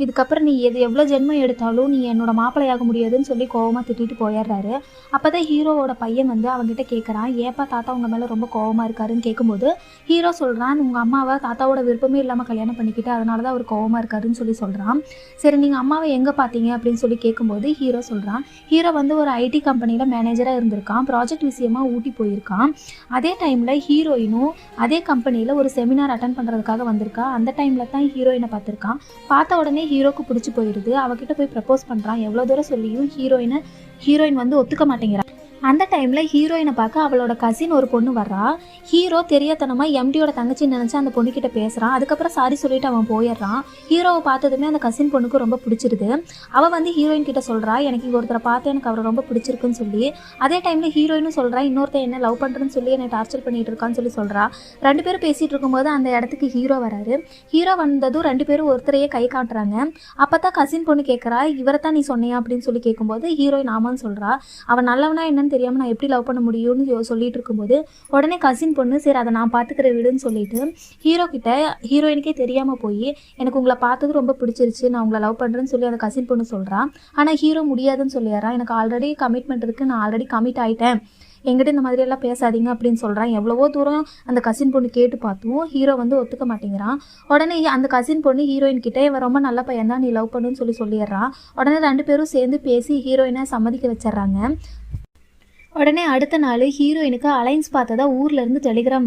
இதுக்கப்புறம் நீ எவ்வளோ ஜென்மம் எடுத்தாலும் நீ என்னோட மாப்பிள்ளையாக முடியாதுன்னு சொல்லி கோவமாக திட்டிட்டு போயிடுறாரு. அப்போ தான் ஹீரோவோட பையன் வந்து அவங்ககிட்ட கேட்குறான், ஏப்பா தாத்தா உங்கள் மேலே ரொம்ப கோவமாக இருக்காருன்னு கேட்கும்போது ஹீரோ சொல்கிறான், உங்கள் அம்மாவை தாத்தாவோட விருப்பமே இல்லாமல் கல்யாணம் பண்ணிக்கிட்டு அதனால தான் அவர் கோவமாக இருக்காருன்னு சொல்லி சொல்கிறான். சரி நீங்கள் அம்மாவை எங்கே பார்த்தீங்க அப்படின்னு சொல்லி கேட்கும்போது ஹீரோ சொல்கிறான், ஹீரோ வந்து ஒரு ஐடி கம்பெனியில் மேனேஜராக இருந்திருக்கான், ப்ராஜெக்ட் விஷயமாக ஊட்டி போயிருக்கான். அதே டைமில் ஹீரோயினும் அதே கம்பெனியில் ஒரு செமினார் அட்டன் பண்ணுறதுக்காக வந்திருக்கா. அந்த டைமில் தான் ஹீரோயினை பார்த்துருக்கான். பார்த்த உடனே ஹீரோக்கு பிடிச்சி போயிடுது. அவகிட்ட போய் ப்ரப்போஸ் பண்ணுறான். எவ்வளோ தூரம் சொல்லியும் ஹீரோயின் வந்து ஒத்துக்க மாட்டேங்கிறான். அந்த டைமில் ஹீரோயினை பார்க்க அவளோட கசின் ஒரு பொண்ணு வர்றா. ஹீரோ தெரியாதனமாக எம்டியோட தங்கச்சின்னு நினச்சி அந்த பொண்ணுக்கிட்ட பேசுகிறான். அதுக்கப்புறம் சாரி சொல்லிட்டு அவன் போயிடுறான். ஹீரோவை பார்த்ததுமே அந்த கசின் பொண்ணுக்கு ரொம்ப பிடிச்சிருது. அவள் வந்து ஹீரோயின் கிட்ட சொல்கிறா, எனக்கு இங்கே ஒருத்தரை பார்த்து எனக்கு அவரை ரொம்ப பிடிச்சிருக்குன்னு சொல்லி. அதே டைமில் ஹீரோயினும் சொல்கிறா, இன்னொருத்தர் என்ன லவ் பண்ணுறேன்னு சொல்லி என்னை டார்ச்சர் பண்ணிட்டு இருக்கான்னு சொல்லி சொல்கிறா. ரெண்டு பேரும் பேசிகிட்டு இருக்கும்போது அந்த இடத்துக்கு ஹீரோ வராரு. ஹீரோ வந்ததும் ரெண்டு பேரும் ஒருத்தரையே கை காட்டுறாங்க. அப்போ தான் கசின் பொண்ணு கேட்குறா, இவரை தான் நீ சொன்னியா அப்படின்னு சொல்லி கேட்கும்போது ஹீரோயின் ஆமான்னு சொல்கிறா. அவன் நல்லவனா என்னன்னு தெரியாமல் நான் எப்படி லவ் பண்ண முடியும்னு சொல்லிட்டு இருக்கும்போது உடனே கசின் பொண்ணு சரி அதை நான் பார்த்துக்கிற விடுன்னு சொல்லிட்டு ஹீரோ கிட்ட ஹீரோயினுக்கே தெரியாமல் போய் எனக்கு உங்களை பார்த்தது ரொம்ப பிடிச்சிருச்சு, நான் உங்களை லவ் பண்ணுறேன்னு சொல்லி அந்த கசின் பொண்ணு சொல்கிறான். ஆனால் ஹீரோ முடியாதுன்னு சொல்லிடுறான். எனக்கு ஆல்ரெடி கமிட்மெண்ட் இருக்குது, நான் ஆல்ரெடி கமிட் ஆகிட்டேன், எங்கிட்ட இந்த மாதிரியெல்லாம் பேசாதீங்க அப்படின்னு சொல்கிறான். எவ்வளவோ தூரம் அந்த கசின் பொண்ணு கேட்டு பார்த்தும் ஹீரோ வந்து ஒத்துக்க மாட்டேங்கிறான். உடனே அந்த கசின் பொண்ணு ஹீரோயின் கிட்டே இவன் ரொம்ப நல்ல பையன் தான், நீ லவ் பண்ணுன்னு சொல்லிடுறான். உடனே ரெண்டு பேரும் சேர்ந்து பேசி ஹீரோயினை சம்மதிக்க வச்சிட்றாங்க. உடனே அடுத்த நாள் ஹீரோயினுக்கு அலைன்ஸ் பார்த்ததா ஊர்லேருந்து டெலிகிராம்